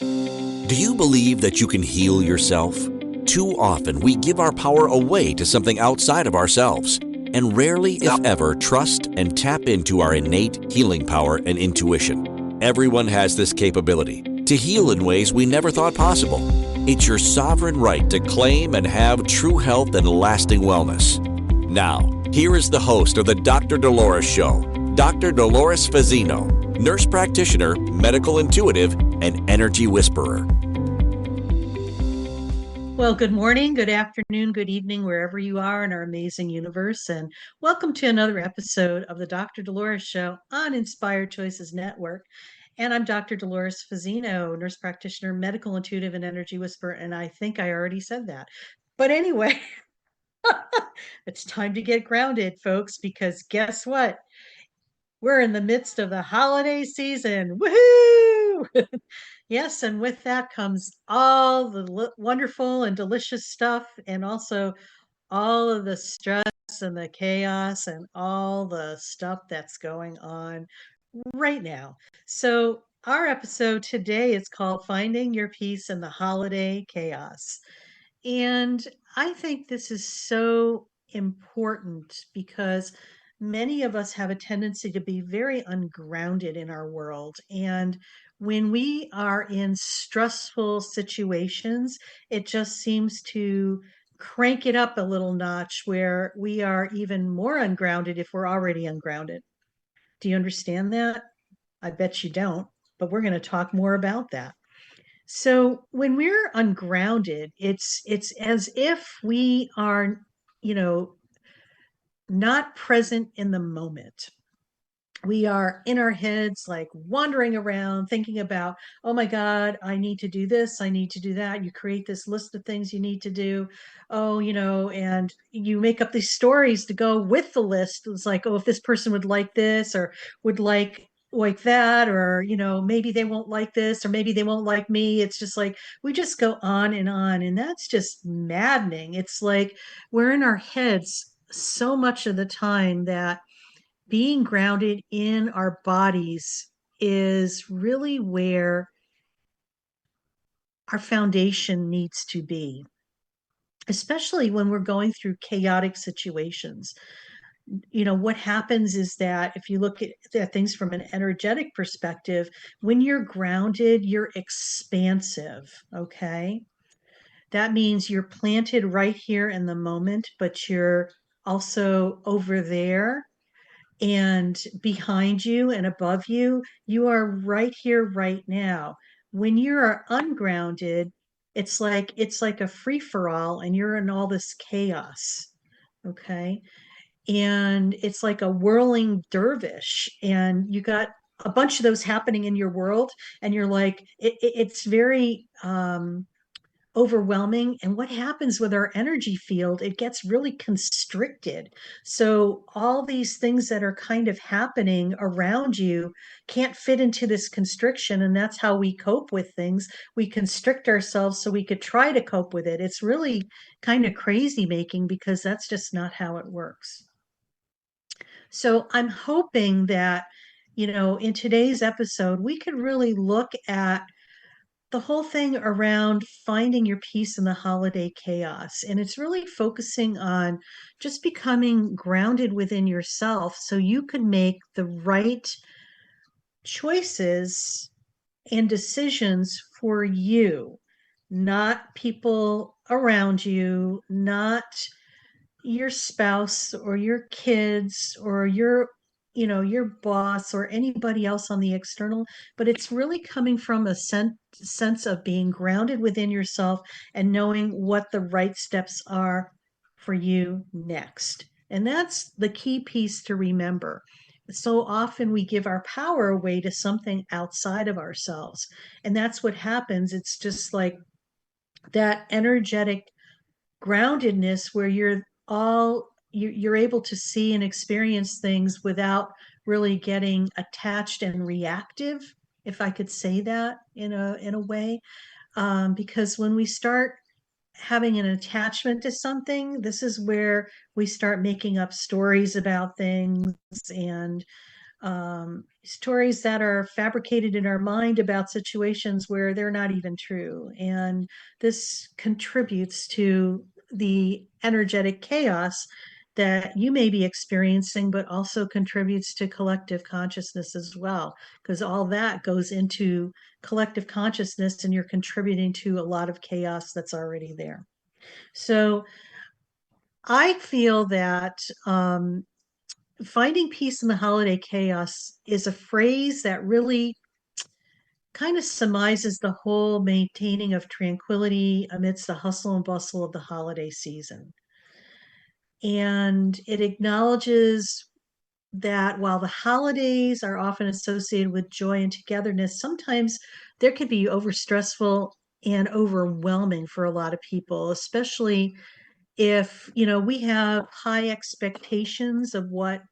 Do you believe that you can heal yourself? Too often we give our power away to something outside of ourselves, and rarely, if ever, trust and tap into our innate healing power and intuition. Everyone has this capability to heal in ways we never thought possible. It's your sovereign right to claim and have true health and lasting wellness. Now, here is the host of the Dr. Dolores Show, Dr. Dolores Fazzino, nurse practitioner, medical intuitive, and energy whisperer. Well, good morning, good afternoon, good evening, wherever you are in our amazing universe. And welcome to another episode of the Dr. Dolores Show on Inspired Choices Network. And I'm Dr. Dolores Fazzino, nurse practitioner, medical intuitive, and energy whisperer. And I think I already said that. But anyway, it's time to get grounded, folks, because guess what? We're in the midst of the holiday season. Woohoo! Yes, and with that comes all the wonderful and delicious stuff, and also all of the stress and the chaos and all the stuff that's going on right now. So, our episode today is called Finding Your Peace in the Holiday Chaos. And I think this is so important because many of us have a tendency to be very ungrounded in our world. And when we are in stressful situations, it just seems to crank it up a little notch where we are even more ungrounded if we're already ungrounded. Do you understand that? I bet you don't, but we're going to talk more about that. So when we're ungrounded, it's as if we are, you know, not present in the moment. We are in our heads, like wandering around, thinking about, oh my God, I need to do this, I need to do that. You create this list of things you need to do. Oh, and you make up these stories to go with the list. It's like, oh, if this person would like this or would like that, or maybe they won't like this, or maybe they won't like me. It's just like we just go on, and that's just maddening. It's like we're in our heads so much of the time that being grounded in our bodies is really where our foundation needs to be, especially when we're going through chaotic situations. What happens is that if you look at things from an energetic perspective, when you're grounded, you're expansive. Okay. That means you're planted right here in the moment, but you're also over there and behind you and above you. You are right here, right now. When you're ungrounded, it's like a free for all, and you're in all this chaos. Okay. And it's like a whirling dervish, and you got a bunch of those happening in your world, and you're like, it's very overwhelming. And what happens with our energy field, it gets really constricted. So all these things that are kind of happening around you can't fit into this constriction. And that's how we cope with things. We constrict ourselves so we could try to cope with it. It's really kind of crazy making, because that's just not how it works. So I'm hoping that, in today's episode, we could really look at the whole thing around finding your peace in the holiday chaos. And it's really focusing on just becoming grounded within yourself so you can make the right choices and decisions for you, not people around you, not your spouse or your kids or your boss or anybody else on the external, but it's really coming from a sense of being grounded within yourself and knowing what the right steps are for you next. And that's the key piece to remember. So often we give our power away to something outside of ourselves, and that's what happens. It's just like that energetic groundedness where you're able to see and experience things without really getting attached and reactive, if I could say that in a way. Because when we start having an attachment to something, this is where we start making up stories about things, and stories that are fabricated in our mind about situations where they're not even true. And this contributes to the energetic chaos that you may be experiencing, but also contributes to collective consciousness as well, because all that goes into collective consciousness and you're contributing to a lot of chaos that's already there. So I feel that finding peace in the holiday chaos is a phrase that really kind of surmises the whole maintaining of tranquility amidst the hustle and bustle of the holiday season. And it acknowledges that while the holidays are often associated with joy and togetherness, sometimes there can be overstressful and overwhelming for a lot of people, especially if, we have high expectations of what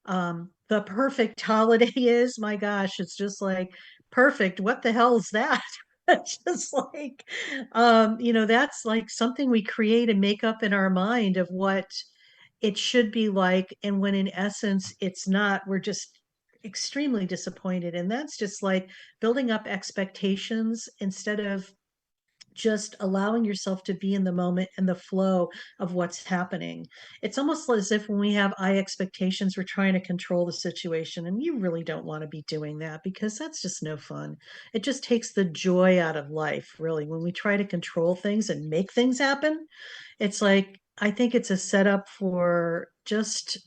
the perfect holiday is. My gosh, it's just like perfect. What the hell is that? It's just like, that's like something we create and make up in our mind of what it should be like. And when in essence, it's not, we're just extremely disappointed. And that's just like building up expectations instead of just allowing yourself to be in the moment and the flow of what's happening. It's almost as if when we have high expectations, we're trying to control the situation. And you really don't want to be doing that because that's just no fun. It just takes the joy out of life, really. When we try to control things and make things happen, it's like, I think it's a setup for just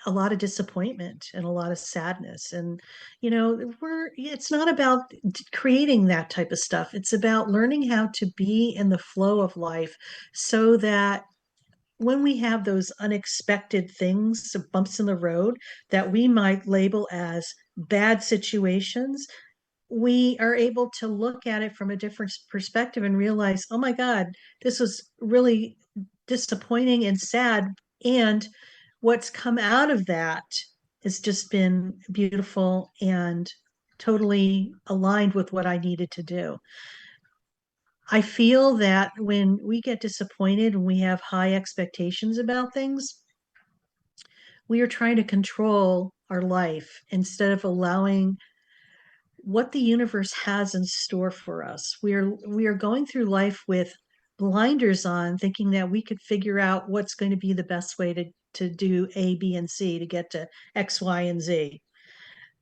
a lot of disappointment and a lot of sadness. And it's not about creating that type of stuff. It's about learning how to be in the flow of life so that when we have those unexpected things, bumps in the road that we might label as bad situations, we are able to look at it from a different perspective and realize, oh my God, this was really disappointing and sad. And what's come out of that has just been beautiful and totally aligned with what I needed to do. I feel that when we get disappointed and we have high expectations about things, we are trying to control our life instead of allowing what the universe has in store for us. We are going through life with blinders on, thinking that we could figure out what's going to be the best way to do A, B, and C to get to X, Y, and Z.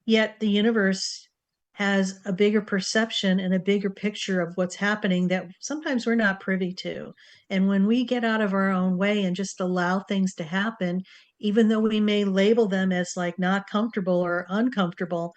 Yet the universe has a bigger perception and a bigger picture of what's happening that sometimes we're not privy to. And when we get out of our own way and just allow things to happen, even though we may label them as like not comfortable or uncomfortable,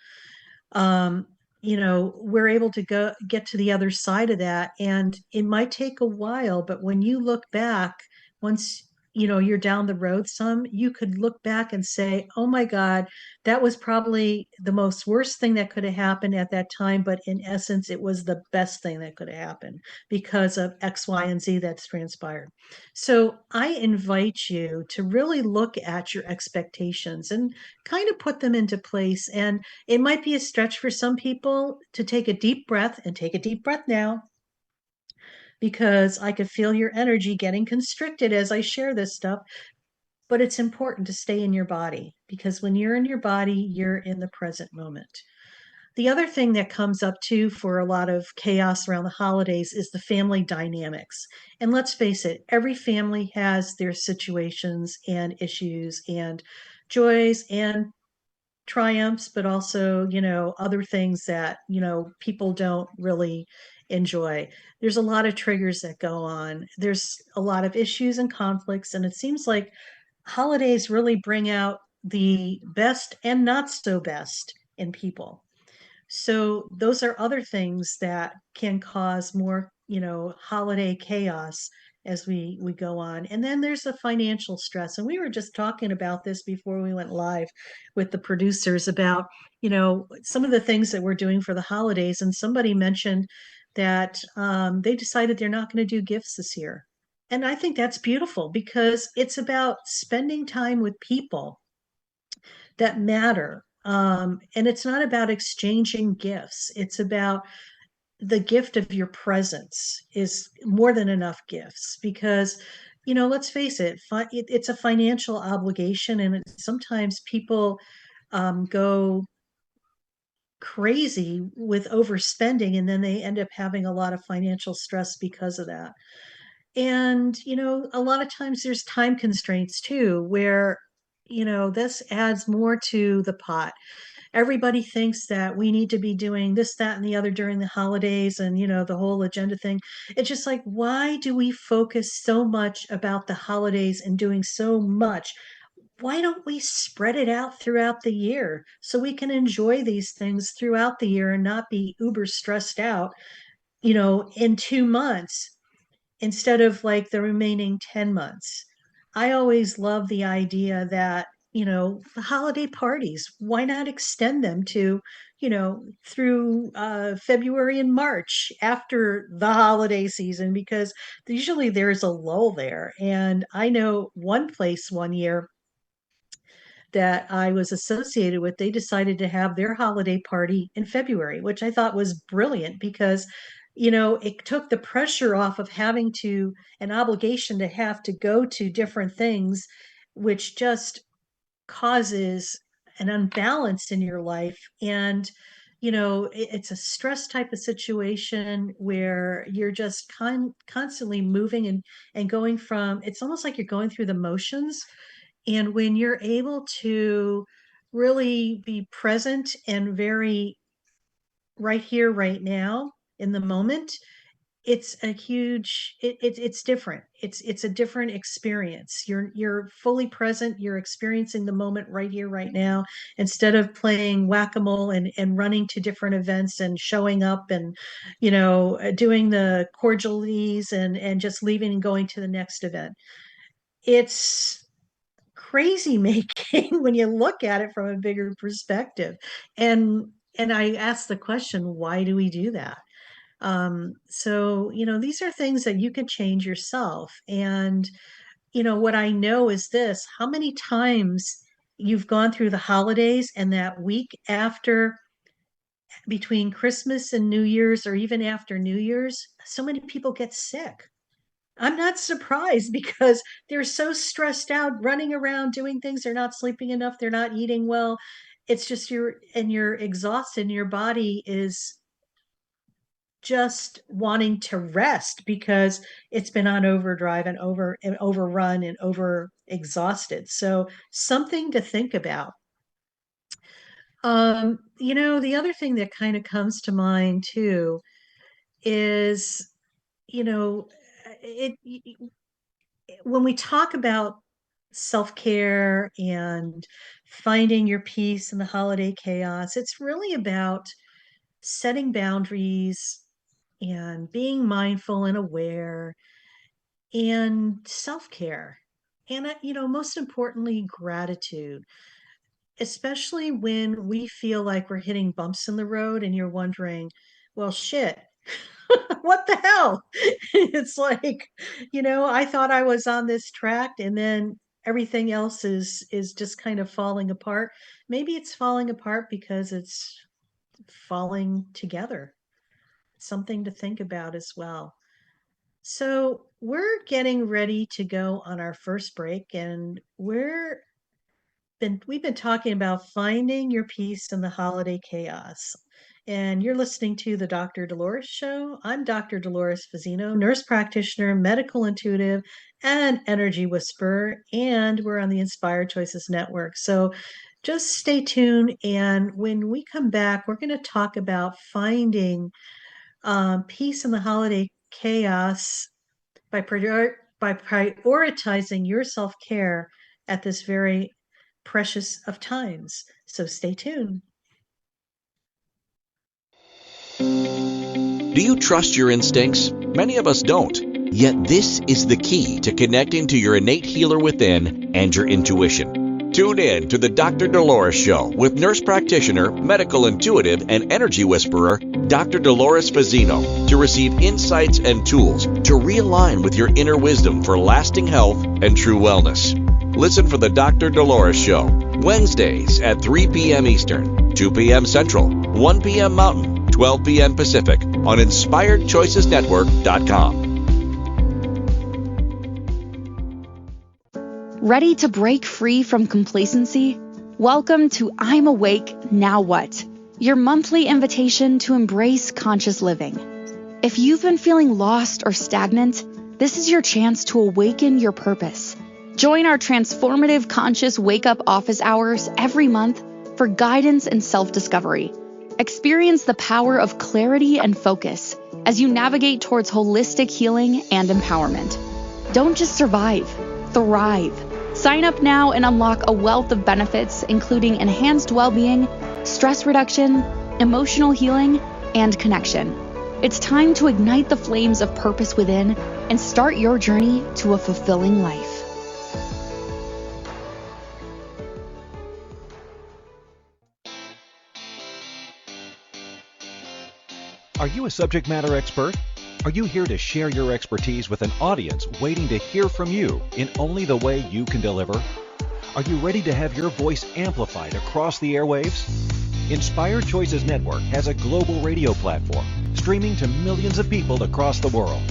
um, we're able to get to the other side of that. And it might take a while, but when you look back, once you're down the road some, you could look back and say, oh my God, that was probably the most worst thing that could have happened at that time. But in essence, it was the best thing that could have happened because of X, Y, and Z that's transpired. So I invite you to really look at your expectations and kind of put them into place. And it might be a stretch for some people to take a deep breath, and take a deep breath now, because I could feel your energy getting constricted as I share this stuff. But it's important to stay in your body, because when you're in your body, you're in the present moment. The other thing that comes up too for a lot of chaos around the holidays is the family dynamics. And let's face it, every family has their situations and issues and joys and triumphs, but also, other things that, people don't really enjoy. There's a lot of triggers that go on. There's a lot of issues and conflicts, and it seems like holidays really bring out the best and not so best in people. So those are other things that can cause more, holiday chaos as we go on. And then there's the financial stress. And we were just talking about this before we went live with the producers about, some of the things that we're doing for the holidays. And somebody mentioned that they decided they're not going to do gifts this year. And I think that's beautiful because it's about spending time with people that matter. And it's not about exchanging gifts. It's about the gift of your presence is more than enough gifts, because let's face it, it's a financial obligation, and sometimes people go crazy with overspending, and then they end up having a lot of financial stress because of that. And, a lot of times there's time constraints too, where, this adds more to the pot. Everybody thinks that we need to be doing this, that, and the other during the holidays and, the whole agenda thing. It's just like, why do we focus so much about the holidays and doing so much? Why don't we spread it out throughout the year so we can enjoy these things throughout the year and not be uber stressed out, in 2 months instead of like the remaining 10 months? I always love the idea that, the holiday parties, why not extend them to, through February and March after the holiday season, because usually there's a lull there. And I know one place one year that I was associated with, they decided to have their holiday party in February, which I thought was brilliant because, it took the pressure off of having to, an obligation to have to go to different things, which just causes an unbalance in your life. And, it's a stress type of situation where you're just constantly moving and going from, it's almost like you're going through the motions. And when you're able to really be present and very right here, right now, in the moment, it's a huge, it's different. It's a different experience. You're fully present. You're experiencing the moment right here, right now, instead of playing whack-a-mole and running to different events and showing up and, doing the cordialities and just leaving and going to the next event. It's crazy making when you look at it from a bigger perspective. And I ask the question, why do we do that? So, these are things that you can change yourself. And, what I know is this: how many times you've gone through the holidays and that week after, between Christmas and New Year's, or even after New Year's, so many people get sick. I'm not surprised because they're so stressed out, running around doing things. They're not sleeping enough. They're not eating well. It's just you're exhausted, and your body is just wanting to rest because it's been on overdrive and overrun and over exhausted. So something to think about. The other thing that kind of comes to mind too is, you know, it when we talk about self-care and finding your peace in the holiday chaos, it's really about setting boundaries and being mindful and aware and self-care. And, most importantly, gratitude, especially when we feel like we're hitting bumps in the road and you're wondering, well, shit, what the hell? It's like, I thought I was on this track, and then everything else is just kind of falling apart. Maybe it's falling apart because it's falling together. Something to think about as well. So, we're getting ready to go on our first break, and we've been talking about finding your peace in the holiday chaos. And you're listening to the Dr. Dolores Show. I'm Dr. Dolores Fazzino, nurse practitioner, medical intuitive, and energy whisperer. And we're on the Inspired Choices Network. So just stay tuned. And when we come back, we're going to talk about finding peace in the holiday chaos by prioritizing your self-care at this very precious of times. So stay tuned. Do you trust your instincts? Many of us don't. Yet this is the key to connecting to your innate healer within and your intuition. Tune in to the Dr. Dolores Show with nurse practitioner, medical intuitive, and energy whisperer, Dr. Dolores Fazzino, to receive insights and tools to realign with your inner wisdom for lasting health and true wellness. Listen for the Dr. Dolores Show, Wednesdays at 3 p.m. Eastern, 2 p.m. Central, 1 p.m. Mountain, 12 p.m. Pacific on InspiredChoicesNetwork.com. Ready to break free from complacency? Welcome to I'm Awake, Now What? Your monthly invitation to embrace conscious living. If you've been feeling lost or stagnant, this is your chance to awaken your purpose. Join our transformative conscious wake-up office hours every month for guidance and self-discovery. Experience the power of clarity and focus as you navigate towards holistic healing and empowerment. Don't just survive, thrive. Sign up now and unlock a wealth of benefits, including enhanced well-being, stress reduction, emotional healing, and connection. It's time to ignite the flames of purpose within and start your journey to a fulfilling life. Are you a subject matter expert? Are you here to share your expertise with an audience waiting to hear from you in only the way you can deliver? Are you ready to have your voice amplified across the airwaves? Inspired Choices Network has a global radio platform streaming to millions of people across the world.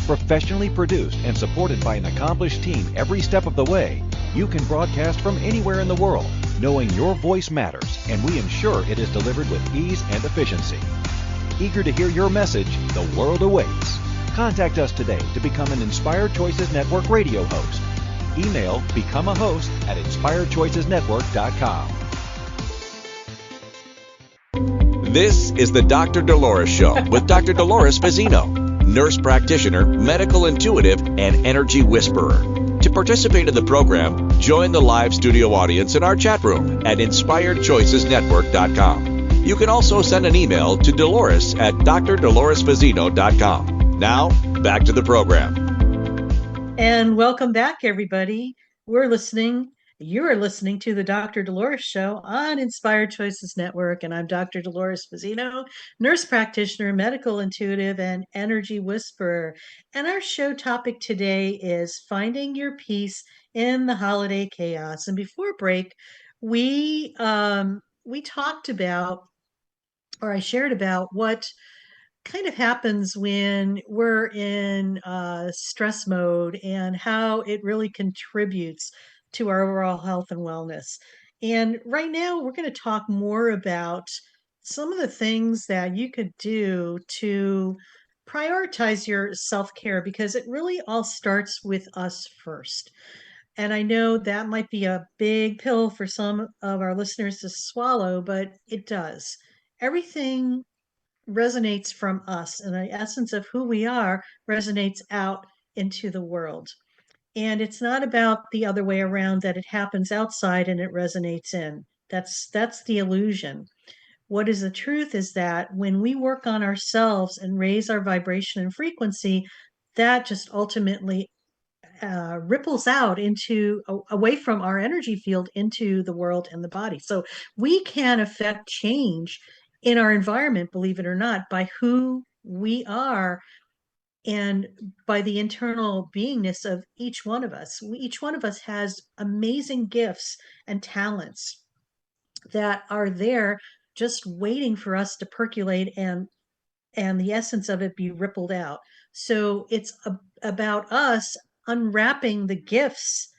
Professionally produced and supported by an accomplished team every step of the way, you can broadcast from anywhere in the world, knowing your voice matters, and we ensure it is delivered with ease and efficiency. Eager to hear your message, the world awaits. Contact us today to become an Inspired Choices Network radio host. Email becomeahost@inspiredchoicesnetwork.com. This is the Dr. Dolores Show with Dr. Dolores Fazzino, nurse practitioner, medical intuitive, and energy whisperer. To participate in the program, join the live studio audience in our chat room at inspiredchoicesnetwork.com. You can also send an email to Dolores at drdoloresfazzino.com. Now, back to the program. And welcome back, everybody. You're listening to the Dr. Dolores Show on Inspired Choices Network, and I'm Dr. Dolores Fazzino, nurse practitioner, medical intuitive, and energy whisperer. And our show topic today is finding your peace in the holiday chaos. And before break, we talked about, or I shared about, what kind of happens when we're in stress mode and how it really contributes to our overall health and wellness. And right now, we're going to talk more about some of the things that you could do to prioritize your self-care, because it really all starts with us first. And I know that might be a big pill for some of our listeners to swallow, but it does. Everything resonates from us, and the essence of who we are resonates out into the world. And it's not about the other way around, that it happens outside and it resonates in. That's the illusion. What is the truth is that when we work on ourselves and raise our vibration and frequency, that just ultimately ripples out into away from our energy field into the world and the body. So we can affect change in our environment, believe it or not, by who we are and by the internal beingness of each one of us. Each one of us has amazing gifts and talents that are there just waiting for us to percolate and the essence of it be rippled out. So it's about us unwrapping the gifts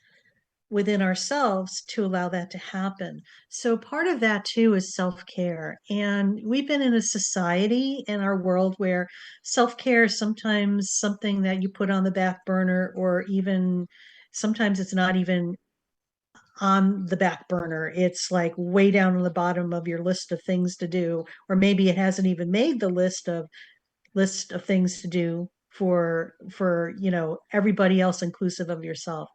within ourselves to allow that to happen. So part of that too is self-care. And we've been in a society in our world where self-care is sometimes something that you put on the back burner, or even sometimes it's not even on the back burner. It's like way down on the bottom of your list of things to do, or maybe it hasn't even made the list of things to do for everybody else, inclusive of yourself.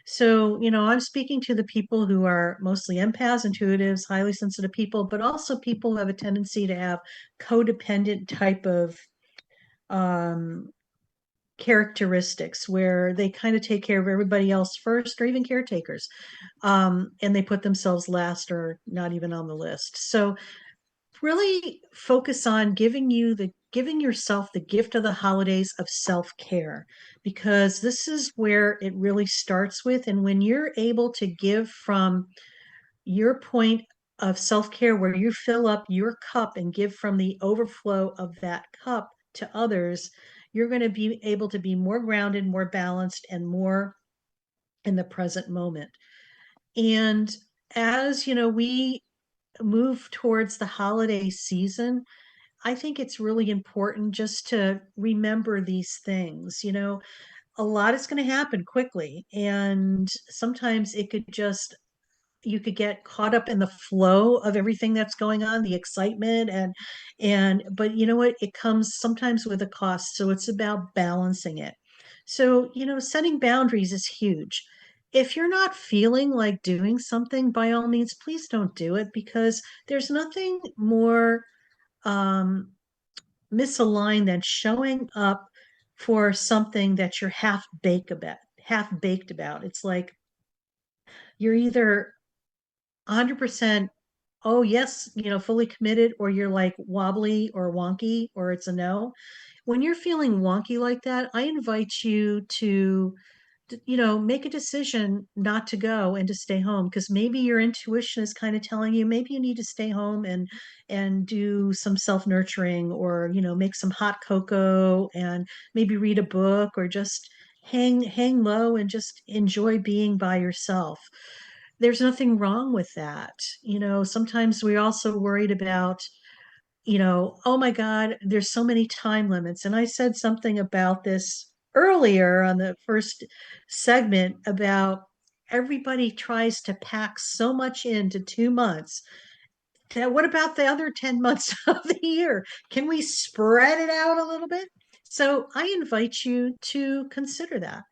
So, I'm speaking to the people who are mostly empaths, intuitives, highly sensitive people, but also people who have a tendency to have codependent type of um, characteristics, where they kind of take care of everybody else first, or even caretakers, and they put themselves last or not even on the list. So really focus on giving yourself the gift of the holidays of self-care, because this is where it really starts with. And when you're able to give from your point of self-care, where you fill up your cup and give from the overflow of that cup to others, you're going to be able to be more grounded, more balanced, and more in the present moment. And as we move towards the holiday season, I think it's really important just to remember these things. A lot is going to happen quickly, and sometimes you could get caught up in the flow of everything that's going on, the excitement, but you know what? It comes sometimes with a cost. So it's about balancing it. So, setting boundaries is huge. If you're not feeling like doing something, by all means, please don't do it, because there's nothing more um, misaligned than showing up for something that you're half baked about. It's like you're either 100%, oh yes, fully committed, or you're like wobbly or wonky, or it's a no. When you're feeling wonky like that, I invite you to make a decision not to go and to stay home, because maybe your intuition is kind of telling you maybe you need to stay home and do some self-nurturing, or make some hot cocoa and maybe read a book, or just hang low and just enjoy being by yourself. There's nothing wrong with that. Sometimes we're also worried about, oh my God, there's so many time limits. And I said something about this earlier on the first segment about everybody tries to pack so much into 2 months. What about the other 10 months of the year? Can we spread it out a little bit? So I invite you to consider that.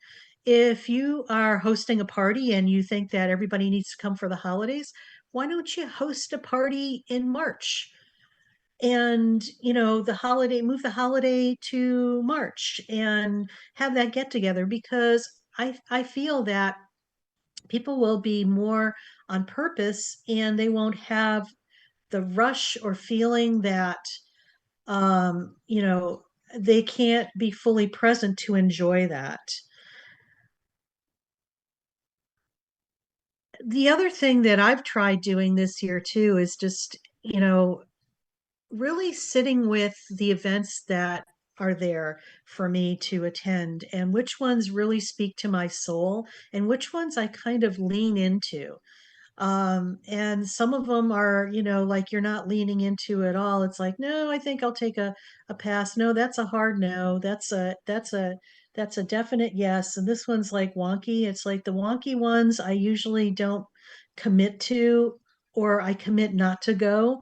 If you are hosting a party and you think that everybody needs to come for the holidays, why don't you host a party in March? And move the holiday to March and have that get together, because I feel that people will be more on purpose, and they won't have the rush or feeling that um you know they can't be fully present to enjoy that. The other thing that I've tried doing this year too is just really sitting with the events that are there for me to attend, and which ones really speak to my soul and which ones I kind of lean into. And some of them are, like you're not leaning into at all. It's like, no, I think I'll take a pass. No, that's a hard no. That's a definite yes. And this one's like wonky. It's like the wonky ones I usually don't commit to, or I commit not to go.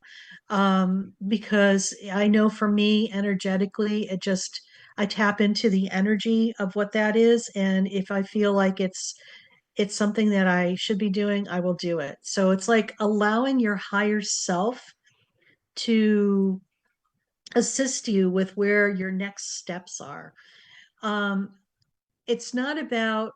Because I know for me energetically, I tap into the energy of what that is. And if I feel like it's something that I should be doing, I will do it. So it's like allowing your higher self to assist you with where your next steps are. Um, it's not about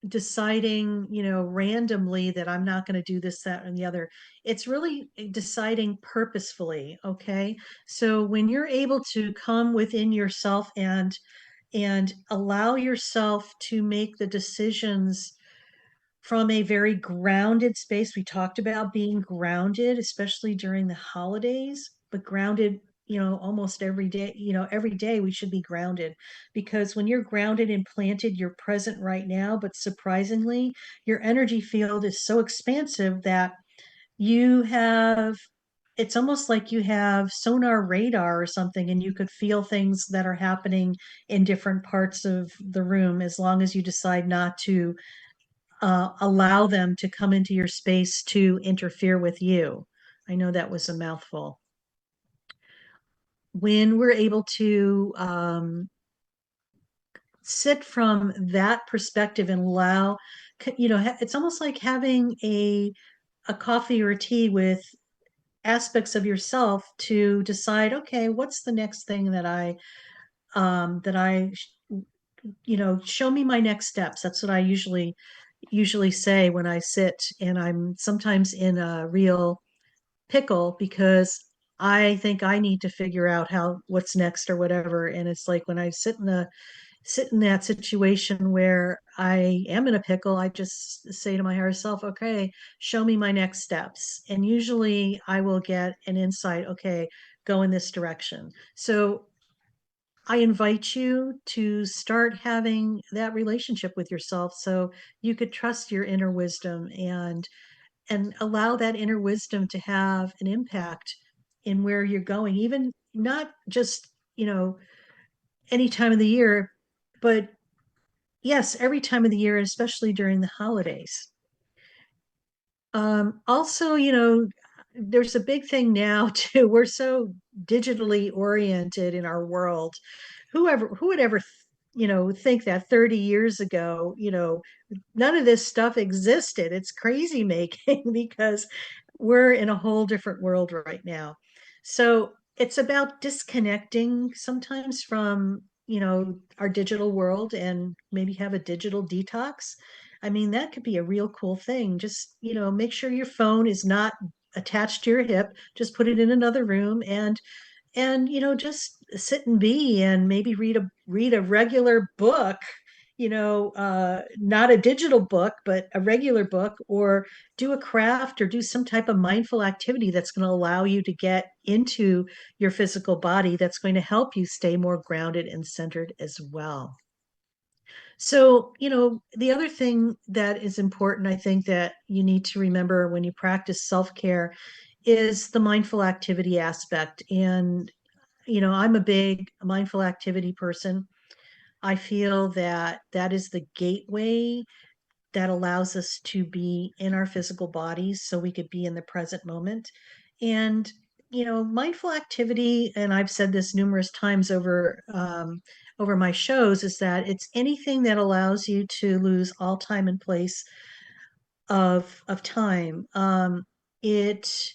deciding, randomly that I'm not going to do this, that, and the other. It's really deciding purposefully. Okay. So when you're able to come within yourself and allow yourself to make the decisions from a very grounded space. We talked about being grounded, especially during the holidays, but grounded, almost every day. Every day we should be grounded, because when you're grounded and planted, you're present right now. But surprisingly, your energy field is so expansive that you have, it's almost like you have sonar radar or something, and you could feel things that are happening in different parts of the room, as long as you decide not to allow them to come into your space to interfere with you. I know that was a mouthful. When we're able to sit from that perspective and allow, it's almost like having a coffee or a tea with aspects of yourself to decide, okay, what's the next thing that I show me my next steps. That's what I usually say when I sit, and I'm sometimes in a real pickle, because I think I need to figure out what's next or whatever. And it's like when I sit in that situation where I am in a pickle, I just say to my higher self, okay, show me my next steps. And usually I will get an insight, okay, go in this direction. So I invite you to start having that relationship with yourself so you could trust your inner wisdom and allow that inner wisdom to have an impact in where you're going, even not just, any time of the year, but yes, every time of the year, especially during the holidays. Also, there's a big thing now too. We're so digitally oriented in our world. Who would ever, think that 30 years ago, none of this stuff existed. It's crazy making because we're in a whole different world right now. So it's about disconnecting sometimes from, our digital world and maybe have a digital detox. I mean, that could be a real cool thing. Just, make sure your phone is not attached to your hip. Just put it in another room and just sit and be and maybe read a regular book, not a digital book but a regular book, or do a craft or do some type of mindful activity that's going to allow you to get into your physical body, that's going to help you stay more grounded and centered as well. So, the other thing that is important, I think, that you need to remember when you practice self-care is the mindful activity aspect. And I'm a big mindful activity person. I feel that that is the gateway that allows us to be in our physical bodies so we could be in the present moment. And, mindful activity, and I've said this numerous times over my shows, is that it's anything that allows you to lose all time and place of time. It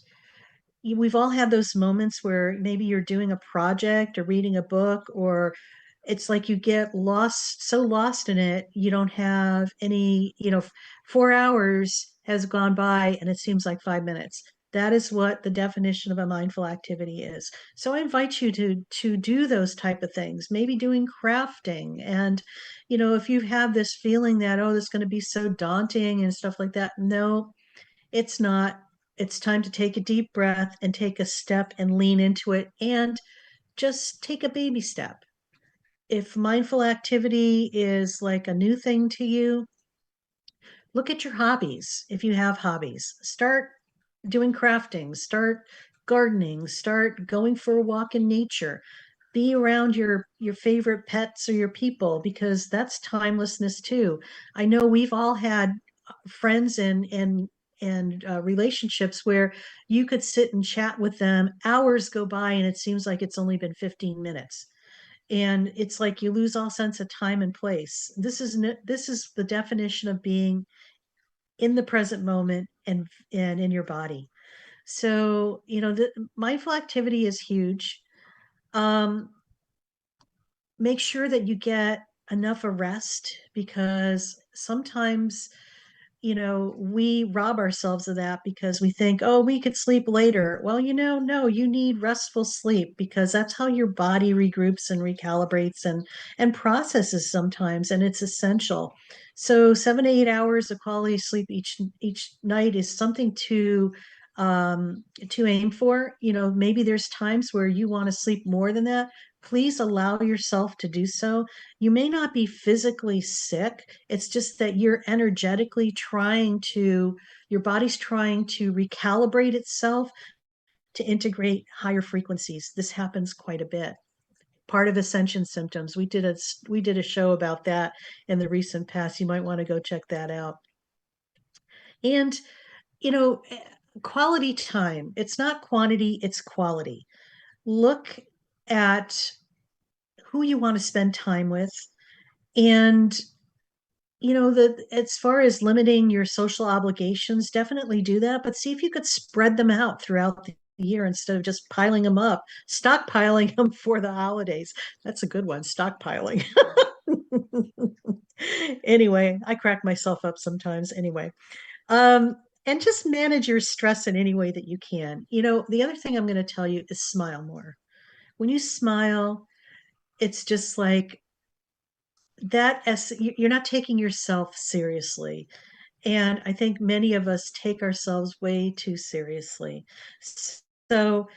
We've all had those moments where maybe you're doing a project or reading a book, or it's like you get lost, so lost in it, you don't have any, 4 hours has gone by and it seems like 5 minutes. That is what the definition of a mindful activity is. So I invite you to do those type of things, maybe doing crafting. And, if you have this feeling that, oh, this is going to be so daunting and stuff like that, no, it's not. It's time to take a deep breath and take a step and lean into it and just take a baby step. If mindful activity is like a new thing to you, look at your hobbies. If you have hobbies, start doing crafting, start gardening, start going for a walk in nature. Be around your favorite pets or your people, because that's timelessness too. I know we've all had friends and relationships where you could sit and chat with them, hours go by and it seems like it's only been 15 minutes, and it's like you lose all sense of time and place. This is the definition of being in the present moment and in your body. So, the mindful activity is huge. um Make sure that you get enough of rest, because sometimes, we rob ourselves of that because we think, oh, we could sleep later. Well, no, you need restful sleep, because that's how your body regroups and recalibrates and processes sometimes, and it's essential. So 7 to 8 hours of quality sleep each night is something to aim for. Maybe there's times where you want to sleep more than that. Please allow yourself to do so. You may not be physically sick. It's just that your body's trying to recalibrate itself to integrate higher frequencies. This happens quite a bit. Part of ascension symptoms. We did a show about that in the recent past. You might want to go check that out. And, you know, quality time. It's not quantity, it's quality. Look at who you want to spend time with, and as far as limiting your social obligations, definitely do that, but see if you could spread them out throughout the year instead of just piling them up, stockpiling them for the holidays. That's a good one, stockpiling. Anyway, I crack myself up sometimes. Anyway, um, and just manage your stress in any way that you can. The other thing I'm going to tell you is smile more. When you smile, it's just like that, as you're not taking yourself seriously. And I think many of us take ourselves way too seriously. So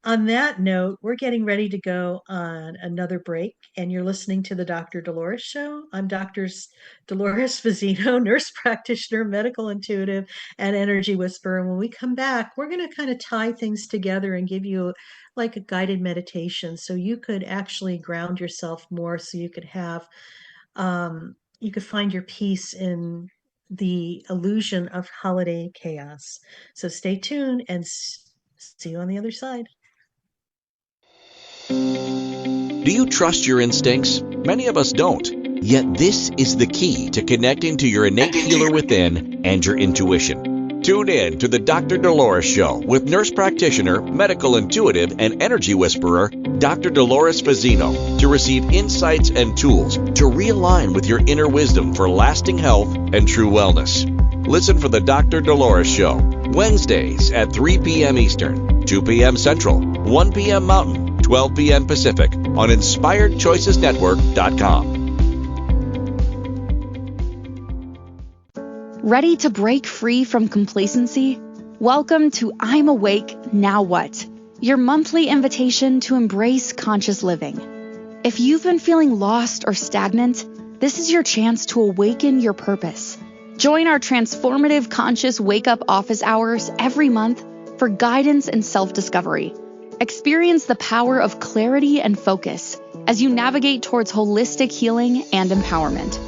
on that note, we're getting ready to go on another break, and you're listening to the Dr. Dolores Show. I'm Dolores Fazzino, nurse practitioner, medical intuitive, and energy whisperer. And when we come back, we're going to kind of tie things together and give you like a guided meditation so you could actually ground yourself more, so you could find your peace in the illusion of holiday chaos. So stay tuned and see you on the other side. Do you trust your instincts? Many of us don't. Yet this is the key to connecting to your innate healer within and your intuition. Tune in to the Dr. Dolores Show with nurse practitioner, medical intuitive, and energy whisperer, Dr. Dolores Fazzino, to receive insights and tools to realign with your inner wisdom for lasting health and true wellness. Listen for the Dr. Dolores Show, Wednesdays at 3 p.m. Eastern, 2 p.m. Central, 1 p.m. Mountain, 12 p.m. Pacific on InspiredChoicesNetwork.com. Ready to break free from complacency? Welcome to I'm Awake, Now What? Your monthly invitation to embrace conscious living. If you've been feeling lost or stagnant, this is your chance to awaken your purpose. Join our transformative conscious wake-up office hours every month for guidance and self-discovery. Experience the power of clarity and focus as you navigate towards holistic healing and empowerment.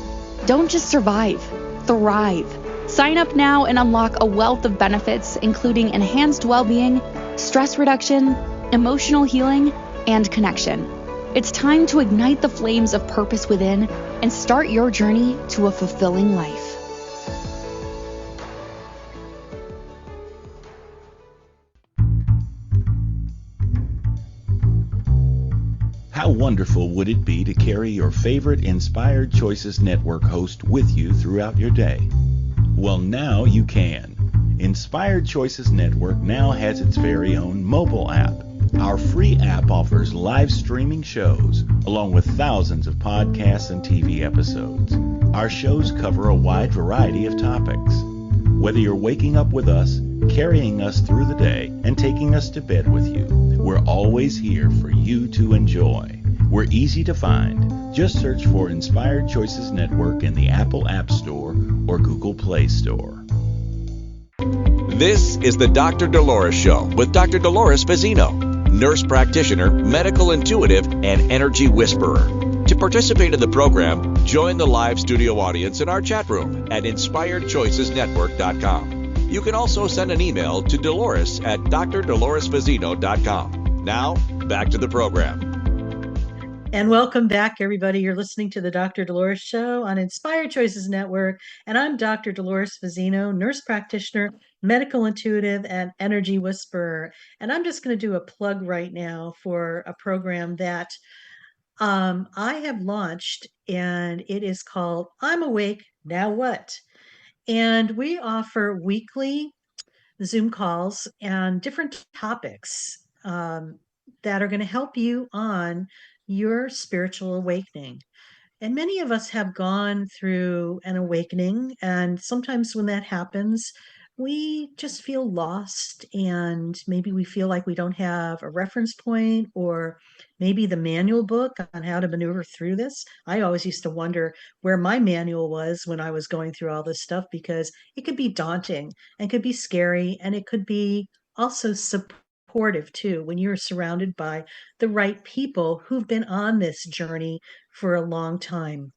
Don't just survive, thrive. Sign up now and unlock a wealth of benefits, including enhanced well-being, stress reduction, emotional healing, and connection. It's time to ignite the flames of purpose within and start your journey to a fulfilling life. How wonderful would it be to carry your favorite Inspired Choices Network host with you throughout your day? Well, now you can. Inspired Choices Network now has its very own mobile app. Our free app offers live streaming shows, along with thousands of podcasts and TV episodes. Our shows cover a wide variety of topics. Whether you're waking up with us, carrying us through the day, and taking us to bed with you, we're always here for you to enjoy. We're easy to find. Just search for Inspired Choices Network in the Apple App Store or Google Play Store. This is the Dr. Dolores Show with Dr. Dolores Fazzino, nurse practitioner, medical intuitive, and energy whisperer. To participate in the program, join the live studio audience in our chat room at InspiredChoicesNetwork.com. You can also send an email to Dolores at drdoloresfazzino.com. Now, back to the program. And welcome back, everybody. You're listening to the Dr. Dolores Show on Inspired Choices Network. And I'm Dr. Dolores Fazzino, nurse practitioner, medical intuitive, and energy whisperer. And I'm just going to do a plug right now for a program that I have launched, and it is called I'm Awake, Now What? And we offer weekly Zoom calls and different topics that are going to help you on your spiritual awakening. And many of us have gone through an awakening, and sometimes when that happens, we just feel lost, and maybe we feel like we don't have a reference point or maybe the manual book on how to maneuver through this. I always used to wonder where my manual was when I was going through all this stuff, because it could be daunting and could be scary, and it could be also supportive too when you're surrounded by the right people who've been on this journey for a long time.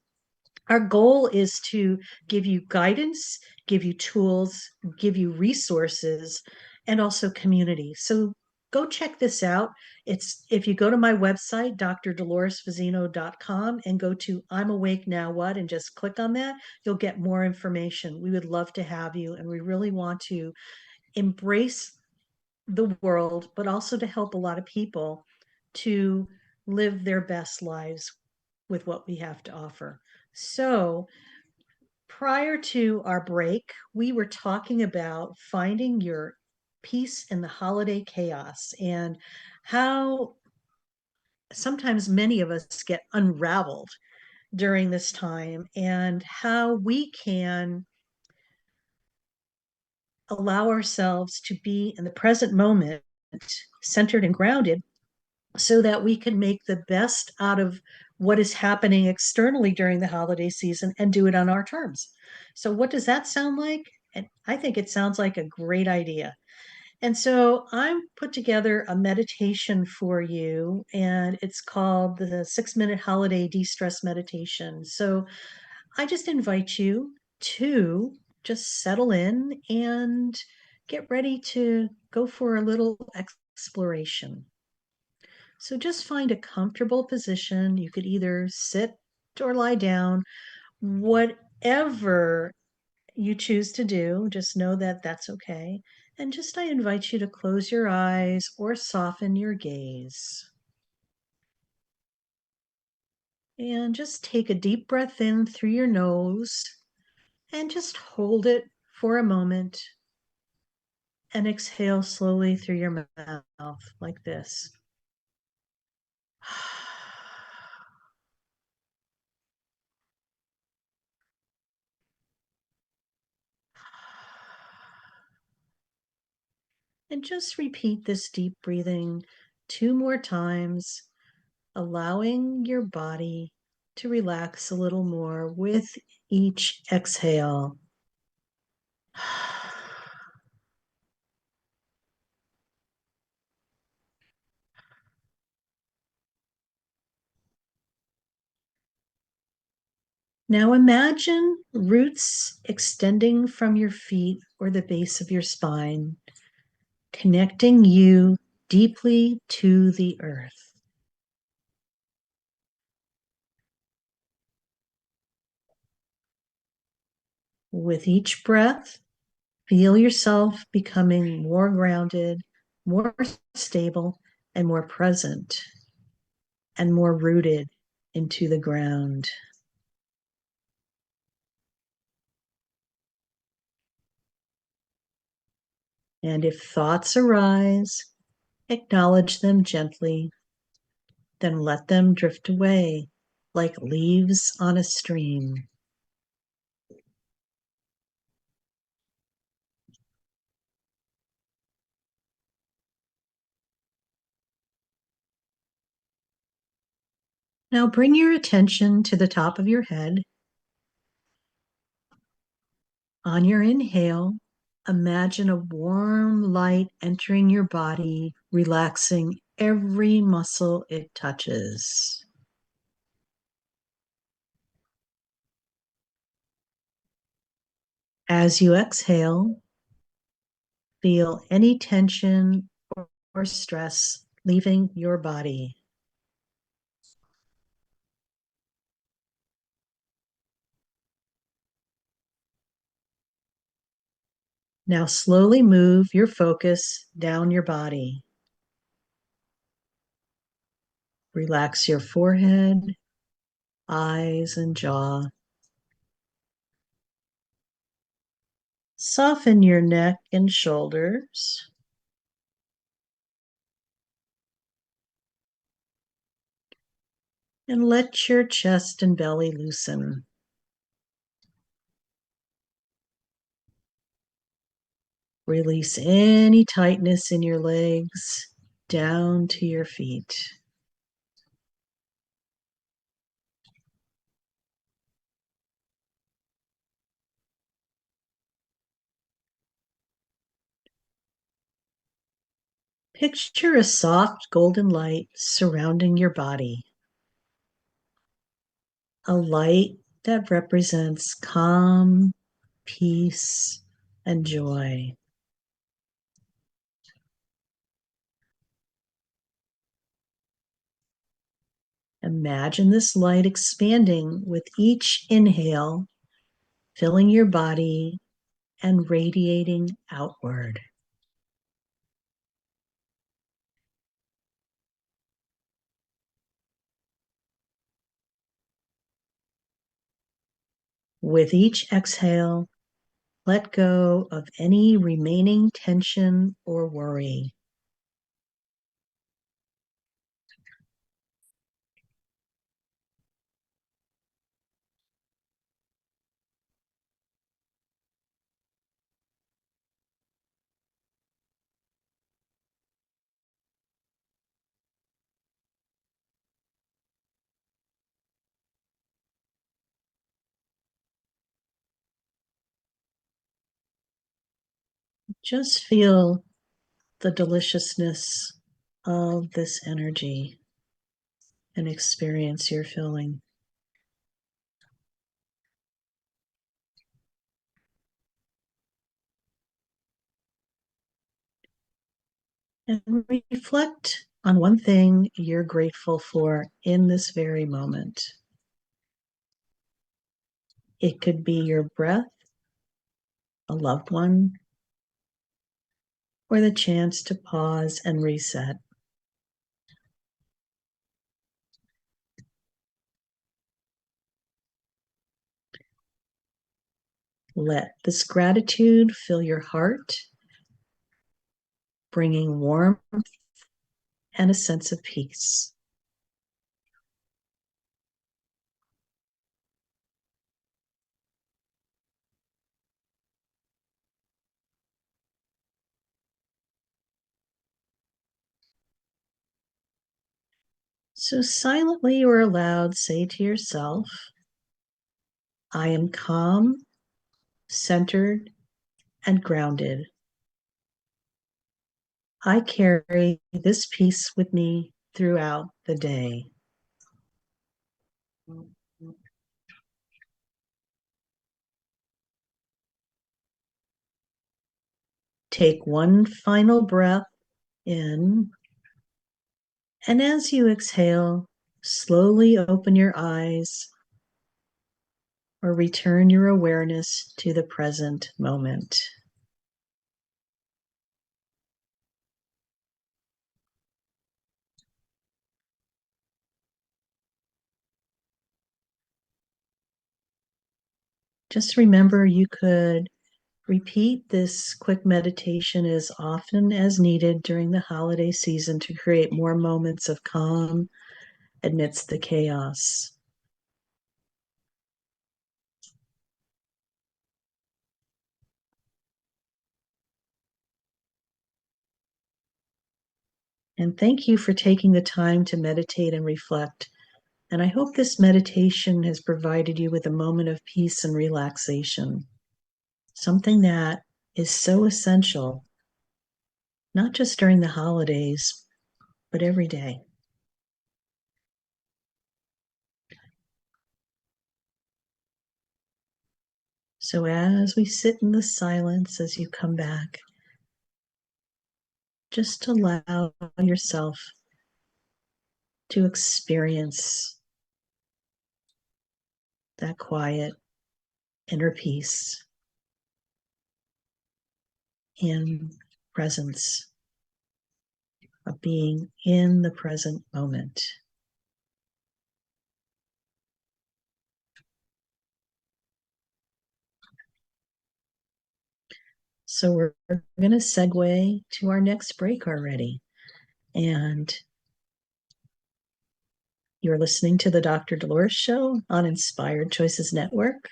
Our goal is to give you guidance, give you tools, give you resources, and also community. So go check this out. It's if you go to my website, drdoloresfazzino.com, and go to I'm Awake Now What, and just click on that, you'll get more information. We would love to have you, and we really want to embrace the world, but also to help a lot of people to live their best lives with what we have to offer. So, prior to our break, we were talking about finding your peace in the holiday chaos and how sometimes many of us get unraveled during this time, and how we can allow ourselves to be in the present moment centered and grounded so that we can make the best out of what is happening externally during the holiday season and do it on our terms. So, what does that sound like? And I think it sounds like a great idea. And so I'm put together a meditation for you, and it's called the 6 Minute Holiday De-Stress Meditation. So I just invite you to just settle in and get ready to go for a little exploration. So just find a comfortable position. You could either sit or lie down, whatever you choose to do, just know that that's okay. And just I invite you to close your eyes or soften your gaze. And just take a deep breath in through your nose and just hold it for a moment and exhale slowly through your mouth like this. And just repeat this deep breathing 2 more times, allowing your body to relax a little more with each exhale. Now imagine roots extending from your feet or the base of your spine, connecting you deeply to the earth. With each breath, feel yourself becoming more grounded, more stable, and more present, and more rooted into the ground. And if thoughts arise, acknowledge them gently, then let them drift away like leaves on a stream. Now bring your attention to the top of your head. On your inhale, imagine a warm light entering your body, relaxing every muscle it touches. As you exhale, feel any tension or stress leaving your body. Now slowly move your focus down your body. Relax your forehead, eyes, and jaw. Soften your neck and shoulders. And let your chest and belly loosen. Release any tightness in your legs down to your feet. Picture a soft golden light surrounding your body. A light that represents calm, peace, and joy. Imagine this light expanding with each inhale, filling your body and radiating outward. With each exhale, let go of any remaining tension or worry. Just feel the deliciousness of this energy and experience your filling. And reflect on one thing you're grateful for in this very moment. It could be your breath, a loved one, or the chance to pause and reset. Let this gratitude fill your heart, bringing warmth and a sense of peace. So silently or aloud, say to yourself, I am calm, centered, and grounded. I carry this peace with me throughout the day. Take one final breath in, and as you exhale, slowly open your eyes or return your awareness to the present moment. Just remember you could repeat this quick meditation as often as needed during the holiday season to create more moments of calm amidst the chaos. And thank you for taking the time to meditate and reflect. And I hope this meditation has provided you with a moment of peace and relaxation, something that is so essential, not just during the holidays, but every day. So as we sit in the silence, as you come back, just allow yourself to experience that quiet inner peace in presence of being in the present moment. So we're going to segue to our next break already. And you're listening to the Dr. Dolores Show on Inspired Choices Network.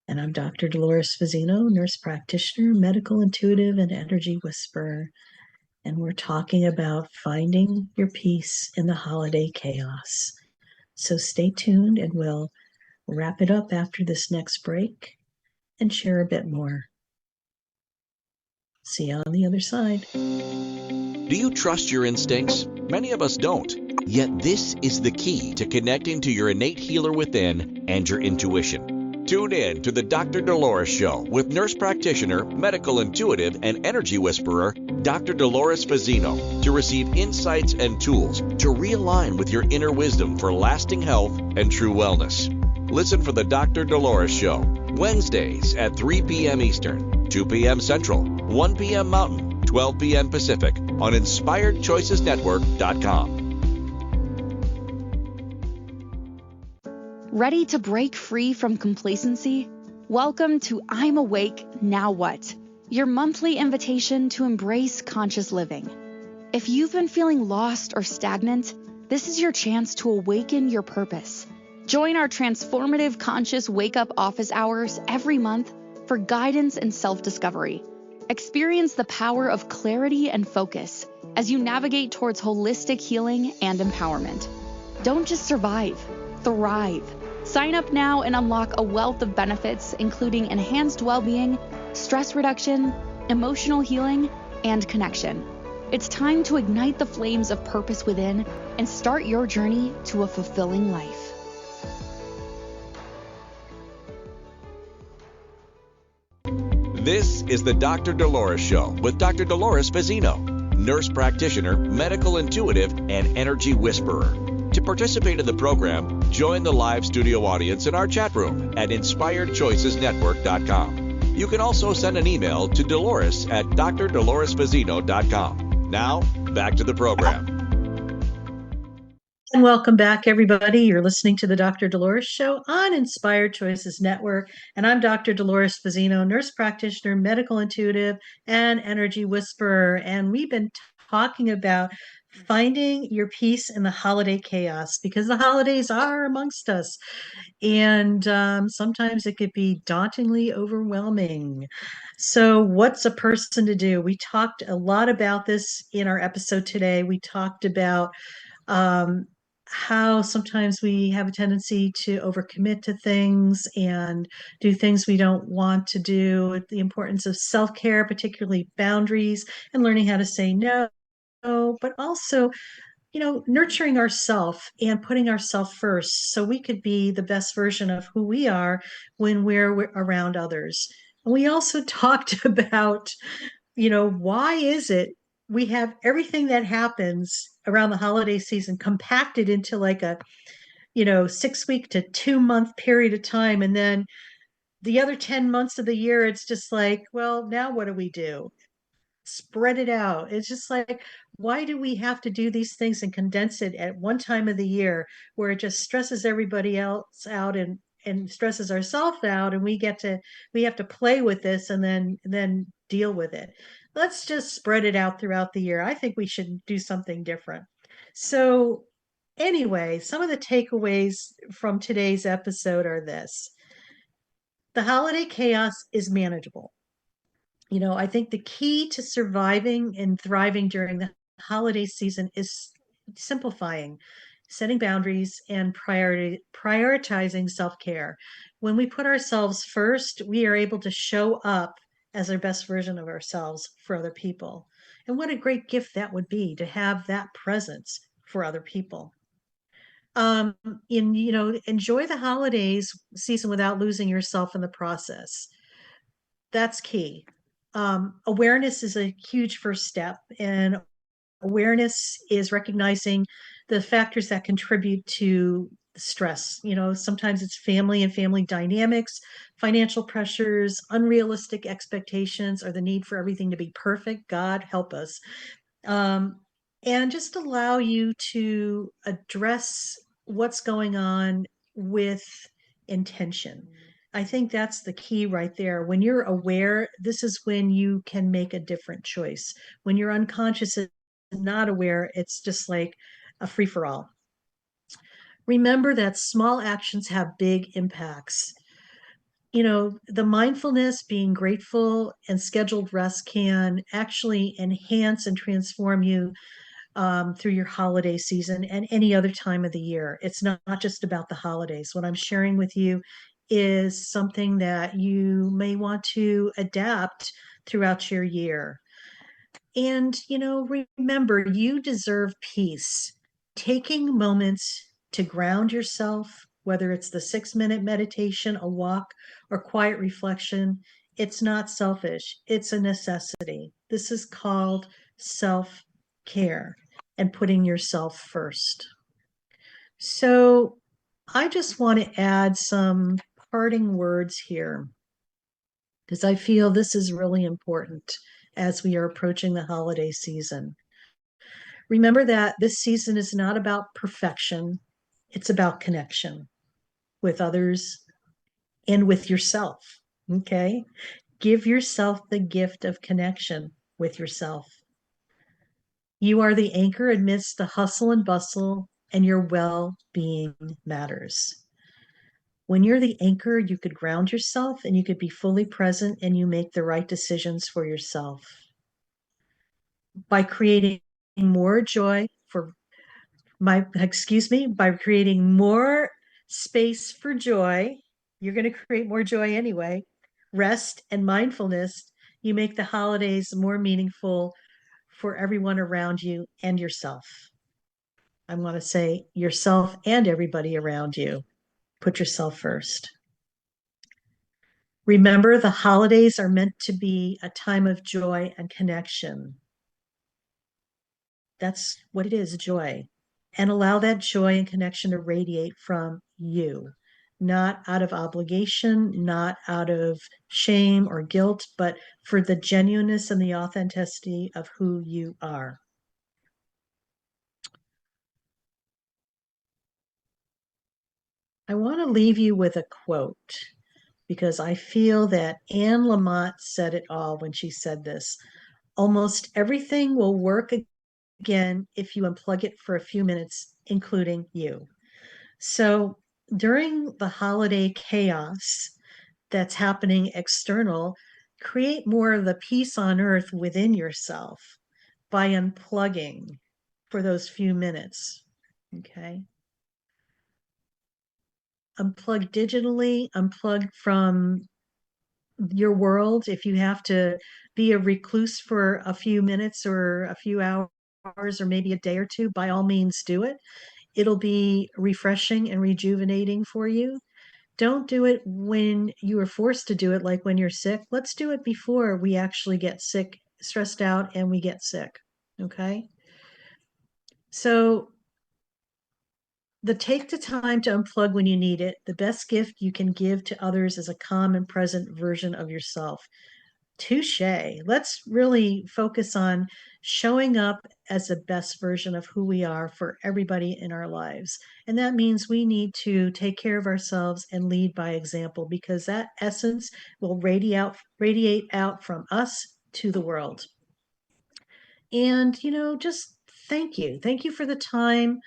And I'm Dr. Dolores Fazzino, nurse practitioner, medical intuitive, and energy whisperer. And we're talking about finding your peace in the holiday chaos. So stay tuned and we'll wrap it up after this next break and share a bit more. See you on the other side. Do you trust your instincts? Many of us don't. Yet this is the key to connecting to your innate healer within and your intuition. Tune in to the Dr. Dolores Show with nurse practitioner, medical intuitive, and energy whisperer, Dr. Dolores Fazzino, to receive insights and tools to realign with your inner wisdom for lasting health and true wellness. Listen for the Dr. Dolores Show, Wednesdays at 3 p.m. Eastern, 2 p.m. Central, 1 p.m. Mountain, 12 p.m. Pacific on InspiredChoicesNetwork.com. Ready to break free from complacency? Welcome to I'm Awake, Now What? Your monthly invitation to embrace conscious living. If you've been feeling lost or stagnant, this is your chance to awaken your purpose. Join our transformative conscious wake-up office hours every month for guidance and self-discovery. Experience the power of clarity and focus as you navigate towards holistic healing and empowerment. Don't just survive, thrive. Sign up now and unlock a wealth of benefits, including enhanced well-being, stress reduction, emotional healing, and connection. It's time to ignite the flames of purpose within and start your journey to a fulfilling life. This is the Dr. Dolores Show with Dr. Dolores Fazzino, nurse practitioner, medical intuitive, and energy whisperer. To participate in the program, join the live studio audience in our chat room at inspiredchoicesnetwork.com. You can also send an email to Dolores at drdoloresfazzino.com. Now, back to the program. And welcome back, everybody. You're listening to the Dr. Dolores Show on Inspired Choices Network. And I'm Dr. Dolores Fazzino, nurse practitioner, medical intuitive, and energy whisperer. And we've been talking about finding your peace in the holiday chaos because the holidays are amongst us. And sometimes it could be dauntingly overwhelming. So, what's a person to do? We talked a lot about this in our episode today. We talked about um, how sometimes we have a tendency to overcommit to things and do things we don't want to do, the importance of self-care, particularly boundaries, and learning how to say no, but also, nurturing ourselves and putting ourselves first so we could be the best version of who we are when we're around others. And we also talked about, why is it we have everything that happens around the holiday season compacted into like a 6 week to 2 month period of time, and then the other 10 months of the year it's just like, well, now what do we do? Spread it out. It's just like, why do we have to do these things and condense it at one time of the year where it just stresses everybody else out and stresses ourselves out, and we have to play with this and then deal with it. Let's just spread it out throughout the year. I think we should do something different. So anyway, some of the takeaways from today's episode are this: the holiday chaos is manageable. I think the key to surviving and thriving during the holiday season is simplifying, setting boundaries, and prioritizing self-care. When we put ourselves first, we are able to show up as our best version of ourselves for other people. And what a great gift that would be to have that presence for other people. Enjoy the holidays season without losing yourself in the process. That's key. Awareness is a huge first step, and awareness is recognizing the factors that contribute to stress. Sometimes it's family and family dynamics, financial pressures, unrealistic expectations, or the need for everything to be perfect. God help us. And just allow you to address what's going on with intention. I think that's the key right there. When you're aware, this is when you can make a different choice. When you're unconscious and not aware, it's just like a free for all. Remember that small actions have big impacts. The mindfulness, being grateful, and scheduled rest can actually enhance and transform you through your holiday season and any other time of the year. It's not just about the holidays. What I'm sharing with you is something that you may want to adapt throughout your year. And, remember, you deserve peace. Taking moments to ground yourself, whether it's the 6-minute meditation, a walk, or quiet reflection, it's not selfish. It's a necessity. This is called self-care and putting yourself first. So I just want to add some parting words here because I feel this is really important as we are approaching the holiday season. Remember that this season is not about perfection. It's about connection with others and with yourself. Okay? Give yourself the gift of connection with yourself. You are the anchor amidst the hustle and bustle, and your well-being matters. When you're the anchor, you could ground yourself and you could be fully present, and you make the right decisions for yourself. By creating more joy by creating more space for joy, you're going to create more joy anyway. Rest and mindfulness, you make the holidays more meaningful for everyone around you and yourself. I want to say yourself and everybody around you. Put yourself first. Remember, the holidays are meant to be a time of joy and connection. That's what it is, joy. And allow that joy and connection to radiate from you, not out of obligation, not out of shame or guilt, but for the genuineness and the authenticity of who you are. I want to leave you with a quote because I feel that Anne Lamott said it all when she said this. Almost everything will work again if you unplug it for a few minutes, including you. So during the holiday chaos that's happening external, create more of the peace on earth within yourself by unplugging for those few minutes. Okay. Unplug digitally, unplug from your world. If you have to be a recluse for a few minutes or a few hours or maybe a day or two, by all means do it. It'll be refreshing and rejuvenating for you. Don't do it when you are forced to do it, like when you're sick. Let's do it before we actually get sick, stressed out, and we get sick. Okay? So take the time to unplug when you need it. The best gift you can give to others is a calm and present version of yourself. Touche. Let's really focus on showing up as the best version of who we are for everybody in our lives. And that means we need to take care of ourselves and lead by example, because that essence will radiate out from us to the world. And, just thank you. Thank you for the time,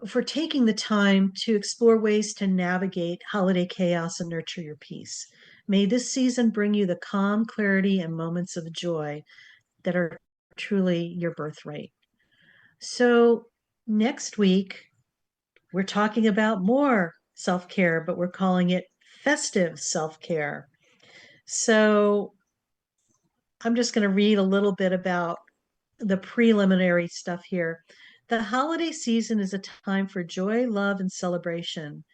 for taking the time to explore ways to navigate holiday chaos and nurture your peace. May this season bring you the calm, clarity, and moments of joy that are truly your birthright. So next week, we're talking about more self-care, but we're calling it festive self-care. So I'm just going to read a little bit about the preliminary stuff here. The holiday season is a time for joy, love, and celebration.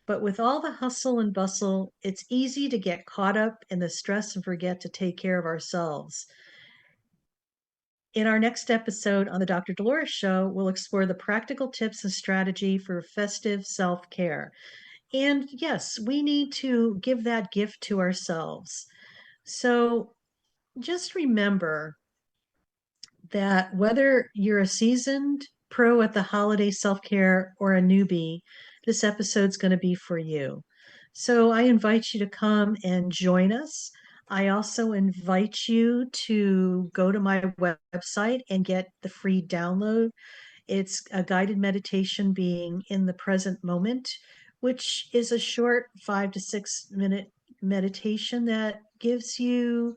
But with all the hustle and bustle, it's easy to get caught up in the stress and forget to take care of ourselves. In our next episode on the Dr. Dolores Show, we'll explore the practical tips and strategy for festive self-care. And yes, we need to give that gift to ourselves. So just remember that whether you're a seasoned pro at the holiday self-care or a newbie, this episode's going to be for you. So I invite you to come and join us. I also invite you to go to my website and get the free download. It's a guided meditation being in the present moment, which is a short 5 to 6 minute meditation that gives you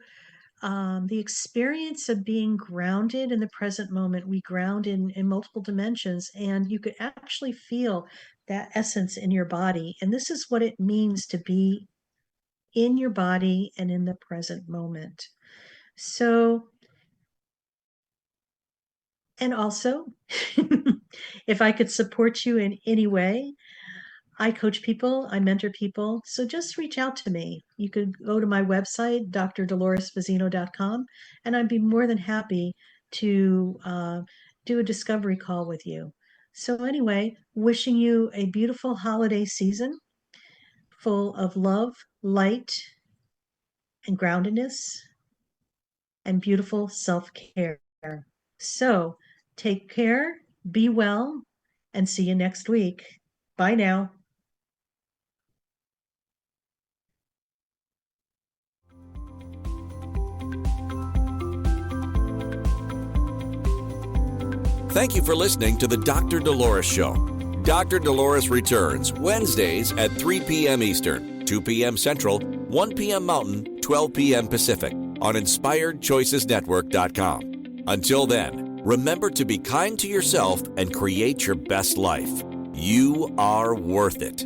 the experience of being grounded in the present moment. We ground in multiple dimensions, and you could actually feel that essence in your body. And this is what it means to be in your body and in the present moment. So, and also, if I could support you in any way, I coach people, I mentor people. So just reach out to me. You could go to my website, drdoloresfazzino.com, and I'd be more than happy to do a discovery call with you. So anyway, wishing you a beautiful holiday season full of love, light, and groundedness, and beautiful self-care. So take care, be well, and see you next week. Bye now. Thank you for listening to the Dr. Dolores Show. Dr. Dolores returns Wednesdays at 3 p.m. Eastern, 2 p.m. Central, 1 p.m. Mountain, 12 p.m. Pacific on InspiredChoicesNetwork.com. Until then, remember to be kind to yourself and create your best life. You are worth it.